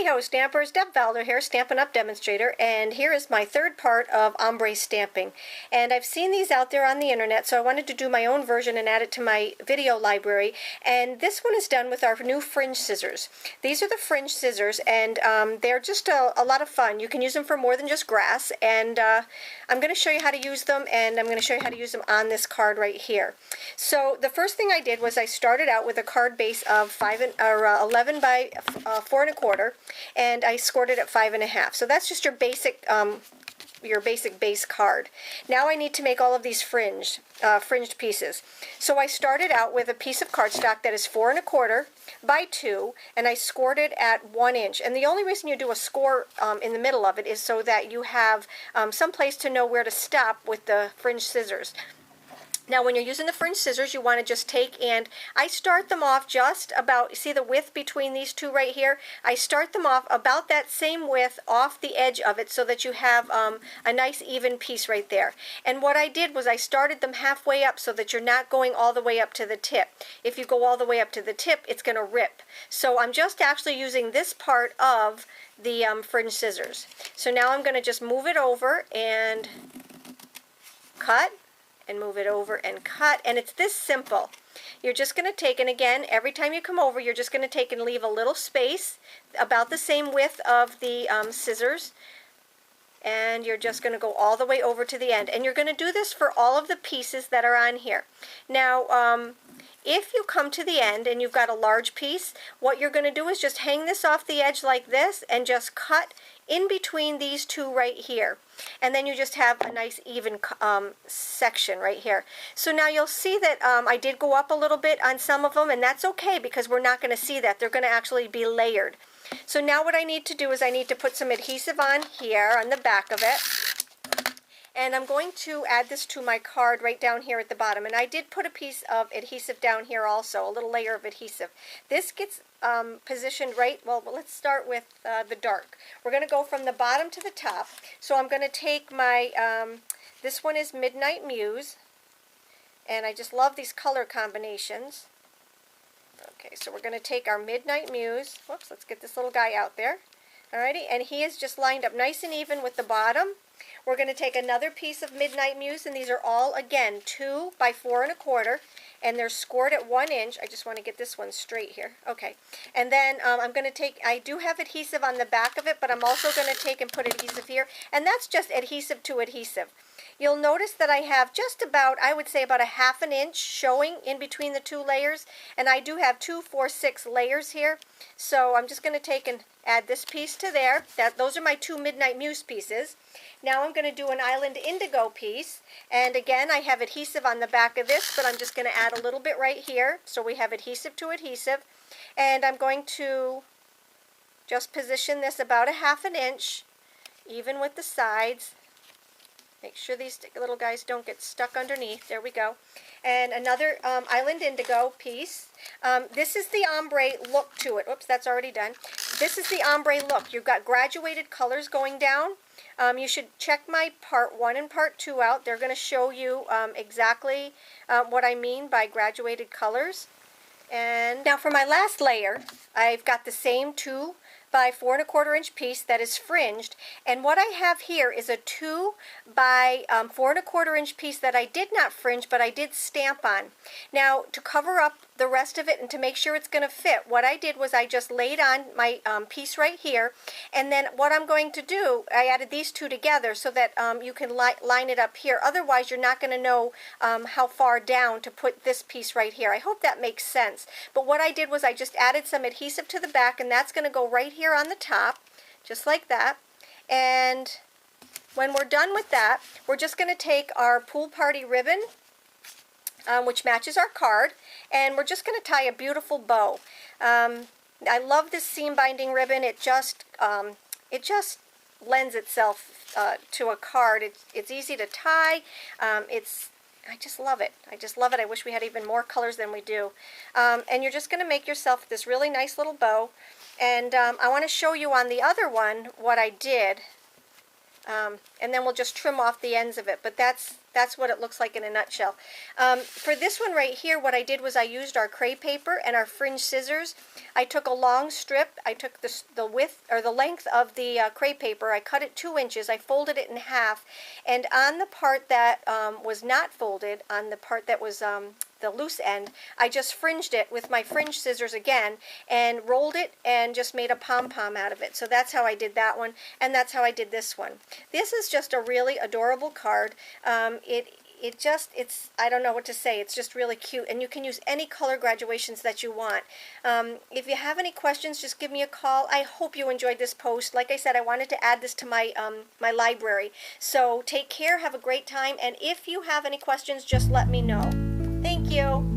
Hey-ho stampers, Deb Valder here, Stampin' Up! Demonstrator, and here is my third part of ombre stamping. And I've seen these out there on the internet, so I wanted to do my own version and add it to my video library. And this one is done with our new fringe scissors. These are the fringe scissors, and they're just a lot of fun. You can use them for more than just grass, and I'm going to show you how to use them, and I'm going to show you how to use them on this card right here. So the first thing I did was I started out with a card base of 11 by 4 1/4, and I scored it at 5 1/2. So that's just your basic base card. Now I need to make all of these fringed pieces. So I started out with a piece of cardstock that is 4 1/4 by 2, and I scored it at 1 inch. And the only reason you do a score in the middle of it is so that you have some place to know where to stop with the fringe scissors. Now when you're using the fringe scissors, you want to just take, and I start them off just about, see the width between these two right here? I start them off about that same width off the edge of it so that you have a nice even piece right there. And what I did was I started them halfway up so that you're not going all the way up to the tip. If you go all the way up to the tip, it's going to rip. So I'm just actually using this part of the fringe scissors. So now I'm going to just move it over and cut, and move it over and cut, and it's this simple. You're just going to take, and again, every time you come over, you're just going to take and leave a little space about the same width of the scissors, and you're just going to go all the way over to the end. And you're going to do this for all of the pieces that are on here. Now, if you come to the end and you've got a large piece, what you're going to do is just hang this off the edge like this and just cut in between these two right here. And then you just have a nice even section right here. So now you'll see that I did go up a little bit on some of them, and that's okay because we're not going to see that. They're going to actually be layered. So now what I need to do is I need to put some adhesive on here on the back of it. And I'm going to add this to my card right down here at the bottom. And I did put a piece of adhesive down here also, a little layer of adhesive. This gets positioned right, well, let's start with the dark. We're going to go from the bottom to the top. So I'm going to take my, this one is Midnight Muse. And I just love these color combinations. Okay, so we're going to take our Midnight Muse. Whoops, let's get this little guy out there. Alrighty, and he is just lined up nice and even with the bottom. We're going to take another piece of Midnight Muse, and these are all, again, 2 by 4 1/4, and they're scored at 1 inch. I just want to get this one straight here. Okay, and then I'm going to take, I do have adhesive on the back of it, but I'm also going to take and put adhesive here, and that's just adhesive to adhesive. You'll notice that I have just about, I would say about a 1/2 inch showing in between the two layers, and I do have 2, 4, 6 layers here. So I'm just going to take and add this piece to there. Those are my 2 Midnight Muse pieces. Now I'm going to do an Island Indigo piece, and again I have adhesive on the back of this, but I'm just going to add a little bit right here. So we have adhesive to adhesive, and I'm going to just position this about a 1/2 inch, even with the sides. Make sure these little guys don't get stuck underneath. There we go. And another Island Indigo piece. This is the ombre look to it. Oops, that's already done. This is the ombre look. You've got graduated colors going down. You should check my part 1 and part 2 out. They're going to show you exactly what I mean by graduated colors. And now for my last layer, I've got the same 2 by 4 1/4 inch piece that is fringed, and what I have here is a 2 by 4 1/4 inch piece that I did not fringe, but I did stamp on. Now to cover up the rest of it and to make sure it's going to fit, what I did was I just laid on my piece right here, and then what I'm going to do, I added these two together so that you can line it up here. Otherwise you're not going to know how far down to put this piece right here. I hope that makes sense. But what I did was I just added some adhesive to the back, and that's going to go right here on the top, just like that. And when we're done with that, we're just going to take our Pool Party ribbon, which matches our card, and we're just going to tie a beautiful bow. I love this seam binding ribbon. It just lends itself to a card. It's easy to tie. I just love it. I just love it. I wish we had even more colors than we do. And you're just going to make yourself this really nice little bow. And I want to show you on the other one what I did. and then we'll just trim off the ends of it. But that's what it looks like in a nutshell. For this one right here, what I did was I used our crepe paper and our fringe scissors. I took a long strip. I took the width or the length of the crepe paper. I cut it 2 inches. I folded it in half, and on the part that was not folded, on the part that was the loose end, I just fringed it with my fringe scissors again and rolled it and just made a pom-pom out of it. So that's how I did that one, and that's how I did this one. This is just a really adorable card. It's I don't know what to say. It's just really cute, and you can use any color graduations that you want. If you have any questions, just give me a call. I hope you enjoyed this post. Like I said, I wanted to add this to my my library. So take care, have a great time, and if you have any questions, just let me know. Thank you.